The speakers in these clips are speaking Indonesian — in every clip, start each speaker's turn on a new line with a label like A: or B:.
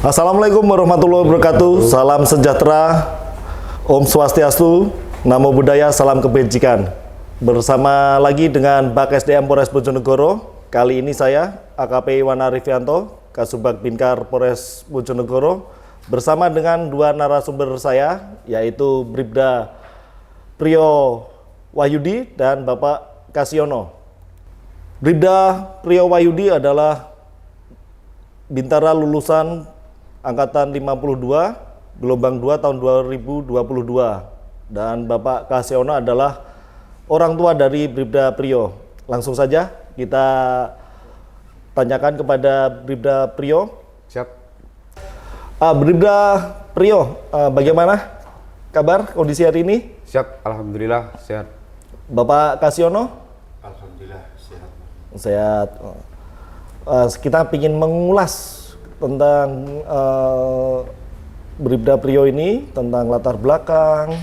A: Assalamualaikum warahmatullahi wabarakatuh. Salam sejahtera, Om Swastiastu, Namo Buddhaya, salam kebajikan. Bersama lagi dengan Bak SDM Polres Bojonegoro. Kali ini saya, AKP Iwan Arifianto, Kasubag Binkar Polres Bojonegoro, bersama dengan dua narasumber saya, yaitu Bribda Priyo Wahyudi dan Bapak Kasyono. Bribda Priyo Wahyudi adalah bintara lulusan Angkatan 52, gelombang 2 tahun 2022. Dan Bapak Kasyono adalah orang tua dari Bribda Priyo. Langsung saja kita tanyakan kepada Bribda Priyo.
B: Siap.
A: Bribda Priyo, bagaimana kabar kondisi hari ini?
B: Siap, alhamdulillah sehat.
A: Bapak Kasyono?
C: Alhamdulillah sehat.
A: Sehat. Kita ingin mengulas tentang Bribda Priyo ini, tentang latar belakang,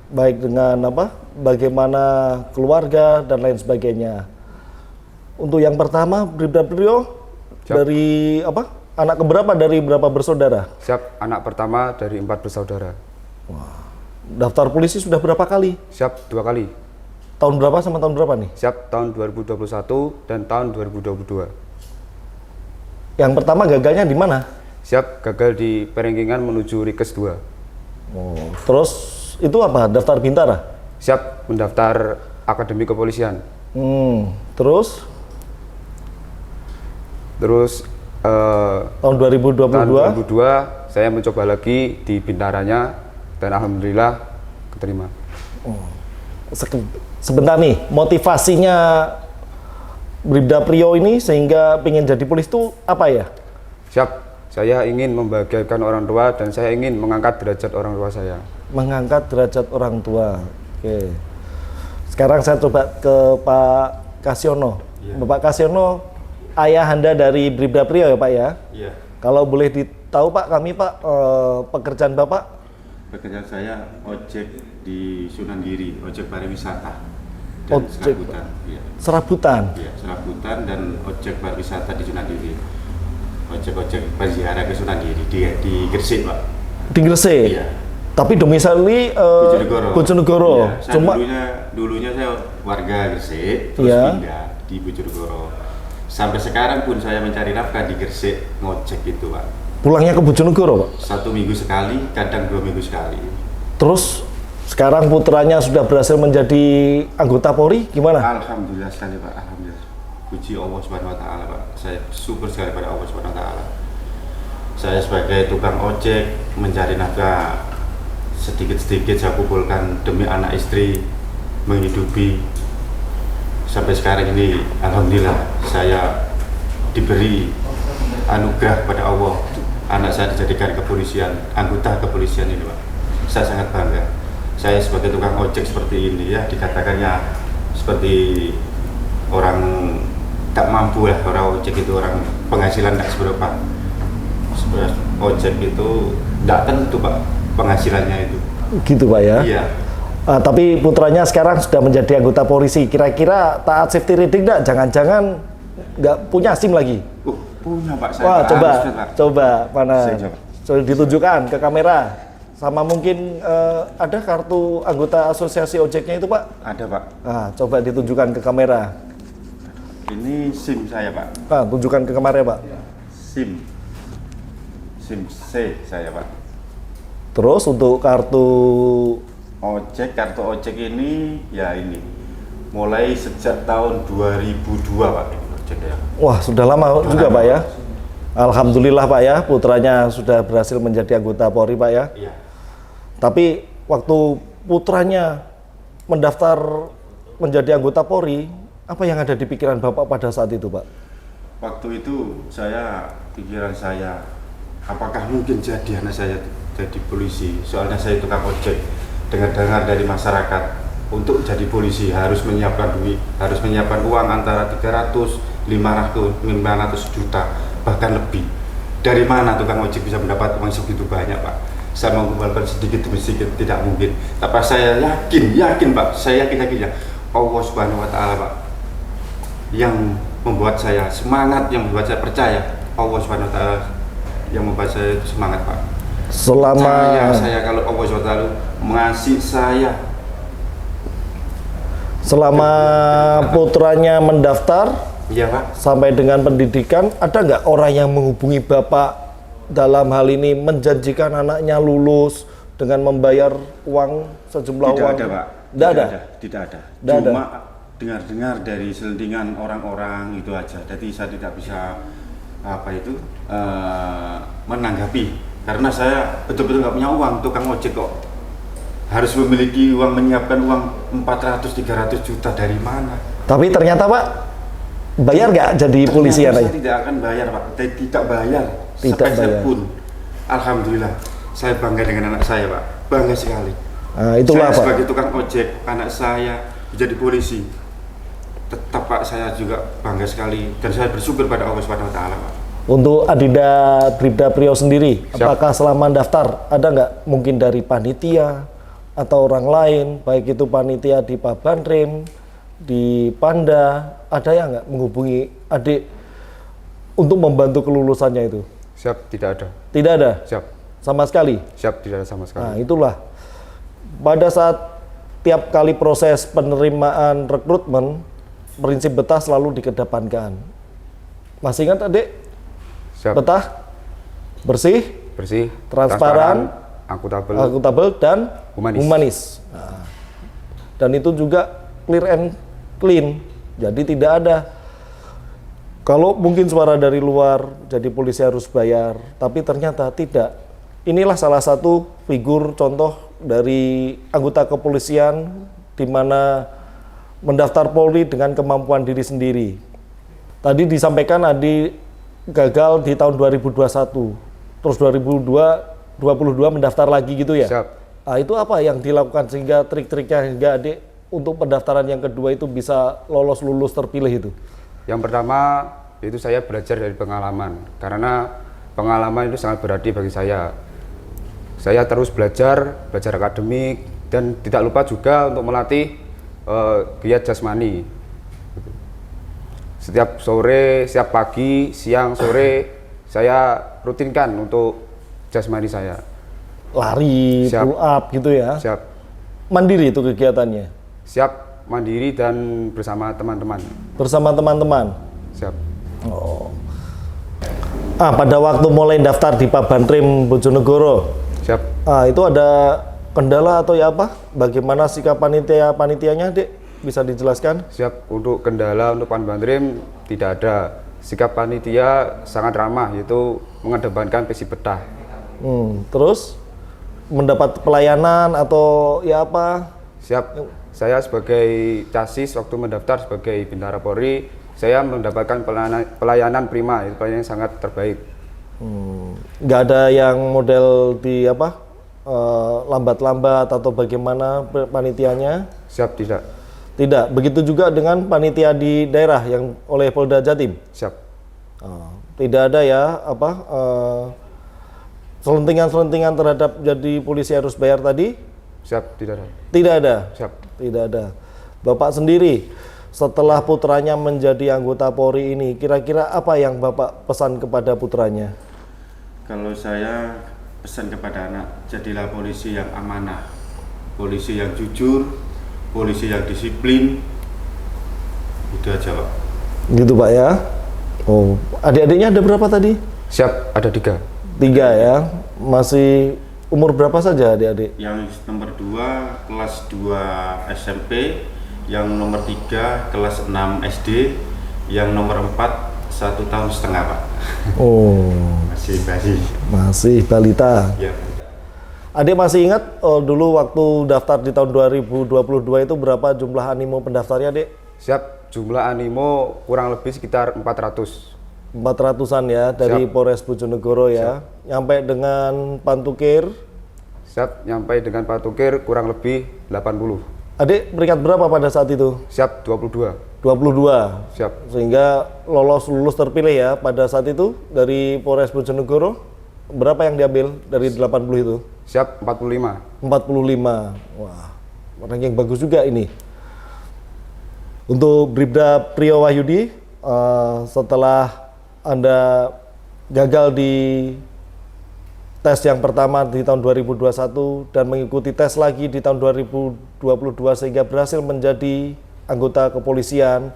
A: baik dengan bagaimana keluarga dan lain sebagainya. Untuk yang pertama, Bribda Priyo,
B: Siap.
A: dari anak keberapa dari berapa bersaudara?
B: Siap, anak pertama dari 4 bersaudara.
A: Daftar polisi sudah berapa kali?
B: Siap, 2 kali.
A: Tahun berapa sama tahun berapa nih?
B: Siap, tahun 2021 dan tahun 2022.
A: Yang pertama gagalnya di mana?
B: Siap, gagal di Perengkingan menuju Rikes 2.
A: Terus itu apa? Daftar bintara?
B: Siap, mendaftar Akademi Kepolisian.
A: Terus tahun 2022?
B: Tahun 2022 saya mencoba lagi di bintaranya dan alhamdulillah keterima.
A: Sebentar nih, motivasinya Bribda Priyo ini sehingga pengen jadi polisi itu apa ya?
B: Siap, saya ingin membahagiakan orang tua dan saya ingin mengangkat derajat orang tua saya.
A: Mengangkat derajat orang tua. Oke. Sekarang saya coba ke Pak Kasyono.
C: Ya.
A: Bapak Kasyono, ayahanda dari Bribda Priyo ya Pak ya?
C: Iya.
A: Kalau boleh ditahu Pak, kami Pak, pekerjaan Bapak?
C: Pekerjaan saya ojek di Sunan Giri, ojek pariwisata dan
A: Ojek
C: serabutan. Iya.
A: Serabutan.
C: Iya, serabutan dan ojek pariwisata di Sunan Giri. Ojek berziarah ke Sunan Giri di Gresik, Pak.
A: Di Gresik?
C: Iya.
A: Tapi domisili Bojonegoro.
C: Iya. Saya dulunya saya warga Gresik, terus
A: Iya.
C: pindah di Bojonegoro. Sampai sekarang pun saya mencari nafkah di Gresik, ngojek itu, Pak.
A: Pulangnya ke Bojonegoro Pak?
C: 1 minggu sekali, kadang 2 minggu sekali.
A: Terus sekarang putranya sudah berhasil menjadi anggota Polri, gimana?
C: Alhamdulillah sekali Pak, alhamdulillah. Puji Allah Subhanahu wa taala, Pak. Saya syukur sekali pada Allah Subhanahu wa taala. Saya sebagai tukang ojek mencari nafkah sedikit-sedikit saya kumpulkan demi anak istri menghidupi. Sampai sekarang ini alhamdulillah saya diberi anugerah pada Allah. Anak saya dijadikan kepolisian, anggota kepolisian ini, Pak. Saya sangat bangga. Saya sebagai tukang ojek seperti ini ya, dikatakannya seperti orang tak mampu lah. Orang ojek itu orang penghasilan tak seberapa. Ojek itu tidak tentu Pak penghasilannya itu.
A: Gitu Pak ya?
C: Iya.
A: Tapi putranya sekarang sudah menjadi anggota polisi. Kira-kira taat safety riding enggak? Jangan-jangan nggak punya SIM lagi?
C: Punya Pak saya.
A: Wah,
C: Pak.
A: coba mana?
C: Saya coba.
A: Coba ditunjukkan ke kamera. Sama mungkin ada kartu anggota asosiasi ojeknya itu Pak?
C: Ada Pak.
A: Coba ditunjukkan ke kamera.
C: Ini SIM saya Pak.
A: Tunjukkan ke kamera Pak.
C: SIM C saya Pak.
A: Terus untuk kartu
C: Kartu ojek ini ya ini mulai sejak tahun 2002 Pak ini ojek ya.
A: Wah, sudah lama juga Pak ya? Alhamdulillah Pak ya, putranya sudah berhasil menjadi anggota Polri Pak ya.
C: Iya.
A: Tapi waktu putranya mendaftar menjadi anggota Polri, apa yang ada di pikiran Bapak pada saat itu Pak?
C: Waktu itu pikiran saya, apakah mungkin jadi anak saya jadi polisi? Soalnya saya tukang ojek. Dengar-dengar dari masyarakat untuk jadi polisi harus menyiapkan duit, harus menyiapkan uang antara 300, 500 juta, bahkan lebih. Dari mana tukang ojek bisa mendapat uang segitu banyak Pak? Saya mengumpulkan sedikit demi sedikit tidak mungkin. Tapi saya yakin Pak, saya yakin ya Allah Subhanahu wa taala Pak yang membuat saya semangat, yang membuat saya percaya Allah Subhanahu wa taala yang membuat saya itu semangat, Pak.
A: Selama
C: Saya kalau Allah SWT mengasih saya
A: selama putranya mendaftar
C: iya, Pak.
A: sampai dengan pendidikan, ada nggak orang yang menghubungi Bapak dalam hal ini menjanjikan anaknya lulus dengan membayar uang sejumlah
C: Tidak
A: uang?
C: ada, Pak.
A: Tidak ada?
C: Tidak ada.
A: Tidak ada.
C: Cuma dengar-dengar dari selentingan orang-orang itu aja. Jadi saya tidak bisa menanggapi karena saya betul-betul nggak punya uang, tukang ojek kok harus memiliki uang, menyiapkan uang 400-300 juta dari mana?
A: Tapi ternyata Pak, bayar nggak jadi polisi
C: Ternyata
A: anaknya?
C: saya tidak akan bayar, Pak. Tidak bayar.
A: Tidak
C: Sepeser
A: bayar.
C: pun. Alhamdulillah, saya bangga dengan anak saya, Pak. Bangga sekali.
A: Nah, itulah
C: Saya
A: Pak.
C: sebagai tukang ojek, anak saya menjadi polisi. Tetap Pak, saya juga bangga sekali dan saya bersyukur pada Allah Subhanahu wa taala, Pak.
A: Untuk Adinda Bribda Priyo sendiri,
B: Siap.
A: apakah selama daftar ada nggak mungkin dari panitia atau orang lain, baik itu panitia di Pabanrem, di Panda, ada yang nggak menghubungi adik untuk membantu kelulusannya itu?
B: Siap, tidak ada.
A: Tidak ada
B: Siap,
A: sama sekali.
B: siap, tidak ada sama sekali.
A: Nah, itulah pada saat tiap kali proses penerimaan rekrutmen, prinsip betah selalu dikedepankan. Masih ingat adik?
B: Siap,
A: Betah, bersih,
B: bersih,
A: transparan,
B: akuntabel,
A: dan
B: Humanis.
A: humanis. Nah, dan itu juga clear and clean. Jadi tidak ada. Kalau mungkin suara dari luar, jadi polisi harus bayar, tapi ternyata tidak. Inilah salah satu figur contoh dari anggota kepolisian di mana mendaftar Polri dengan kemampuan diri sendiri. Tadi disampaikan Adi gagal di tahun 2021, terus 2022 mendaftar lagi gitu ya?
B: Siap.
A: Nah, itu apa yang dilakukan sehingga trik-triknya hingga adik untuk pendaftaran yang kedua itu bisa lulus terpilih itu?
B: Yang pertama itu saya belajar dari pengalaman, karena pengalaman itu sangat berarti bagi saya. Saya terus belajar akademik, dan tidak lupa juga untuk melatih giat jasmani. Setiap sore, setiap pagi, siang, sore, saya rutinkan untuk jasmani saya.
A: Lari,
B: Siap.
A: pull up gitu ya?
B: Siap,
A: Mandiri itu kegiatannya?
B: siap mandiri dan bersama teman-teman.
A: Bersama teman-teman?
B: Siap.
A: Oh. Pada waktu mulai daftar di Pabanrem Bojonegoro,
B: Siap.
A: itu ada kendala atau ya apa? Bagaimana sikap panitianya, Dek? Bisa dijelaskan?
B: Siap. Untuk kendala untuk Pabanrem tidak ada. Sikap panitia sangat ramah, yaitu mengedepankan prinsip betah.
A: Terus mendapat pelayanan atau ya apa?
B: Siap. Saya sebagai casis waktu mendaftar sebagai Bintara Polri, saya mendapatkan pelayanan prima, itu pelayanan yang sangat terbaik.
A: Nggak ada yang model di apa? Lambat-lambat atau bagaimana panitianya?
B: Siap, tidak.
A: Tidak. Begitu juga dengan panitia di daerah yang oleh Polda Jatim.
B: Siap.
A: Tidak ada ya apa? Selentingan-selentingan terhadap jadi polisi harus bayar tadi?
B: Siap, tidak ada.
A: Tidak ada.
B: Siap.
A: Tidak ada. Bapak sendiri setelah putranya menjadi anggota Polri ini, kira-kira apa yang Bapak pesan kepada putranya?
C: Kalau saya pesan kepada anak, jadilah polisi yang amanah, polisi yang jujur, polisi yang disiplin. Itu aja, Pak.
A: Gitu Pak ya. Oh, adik-adiknya ada berapa tadi?
B: Siap, ada 3.
A: 3 ya. Masih umur berapa saja adik-adik?
C: Yang nomor 2 kelas 2 SMP, yang nomor 3 kelas 6 SD, yang nomor 4 1,5 tahun, Pak.
A: Oh, masih balita.
C: Ya.
A: Adik masih ingat dulu waktu daftar di tahun 2022 itu berapa jumlah animo pendaftarnya, Dek?
B: Siap. Jumlah animo kurang lebih sekitar 400.
A: 400-an ya dari
B: Siap.
A: Polres Bojonegoro ya. Nyampe dengan Pantukir.
B: Siap, nyampai dengan Pak Tukir kurang lebih 80.
A: Adik peringkat berapa pada saat itu?
B: Siap, 22.
A: 22.
B: Siap.
A: Sehingga lulus terpilih ya pada saat itu dari Polres Bojonegoro. Berapa yang diambil dari 80 itu?
B: Siap, 45.
A: 45. Wah, ranking bagus juga ini. Untuk Bribda Priyo Wahyudi, setelah Anda gagal di tes yang pertama di tahun 2021 dan mengikuti tes lagi di tahun 2022 sehingga berhasil menjadi anggota kepolisian.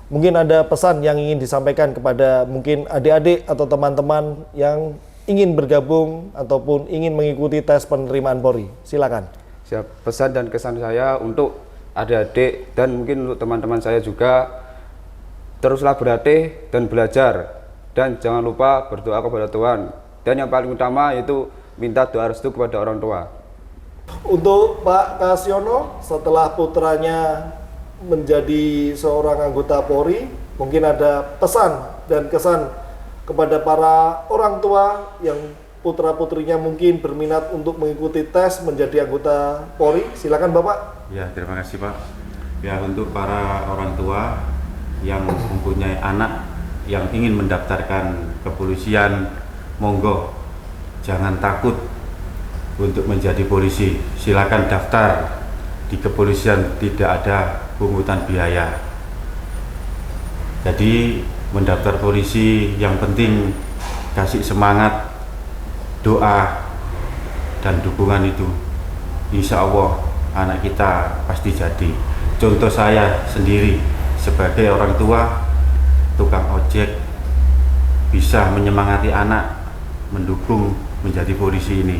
A: Mungkin ada pesan yang ingin disampaikan kepada mungkin adik-adik atau teman-teman yang ingin bergabung ataupun ingin mengikuti tes penerimaan Polri. Silakan.
B: Siap. Pesan dan kesan saya untuk adik-adik dan mungkin untuk teman-teman saya juga, teruslah berlatih dan belajar, dan jangan lupa berdoa kepada Tuhan, dan yang paling utama yaitu minta doa restu kepada orang tua.
A: Untuk Pak Kasiono, setelah putranya menjadi seorang anggota Polri, mungkin ada pesan dan kesan kepada para orang tua yang putra-putrinya mungkin berminat untuk mengikuti tes menjadi anggota Polri. Silakan Bapak.
C: Ya, terima kasih Pak. Ya, untuk para orang tua yang mempunyai anak yang ingin mendaftarkan kepolisian, monggo jangan takut untuk menjadi polisi. Silakan daftar di kepolisian, tidak ada pungutan biaya. Jadi mendaftar polisi yang penting kasih semangat, doa dan dukungan itu. Insya Allah anak kita pasti jadi. Contoh saya sendiri sebagai orang tua tukang ojek bisa menyemangati anak mendukung menjadi polisi ini.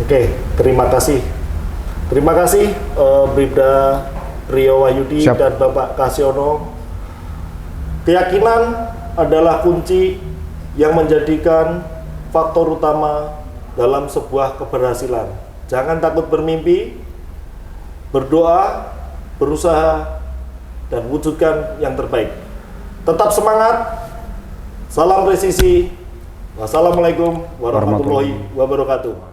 A: Oke, terima kasih. Terima kasih Bribda Rio Wahyudi
B: Siap.
A: dan Bapak Kasiono. Keyakinan adalah kunci yang menjadikan faktor utama dalam sebuah keberhasilan. Jangan takut bermimpi, berdoa, berusaha, dan wujudkan yang terbaik. Tetap semangat. Salam presisi. Wassalamualaikum warahmatullahi wabarakatuh.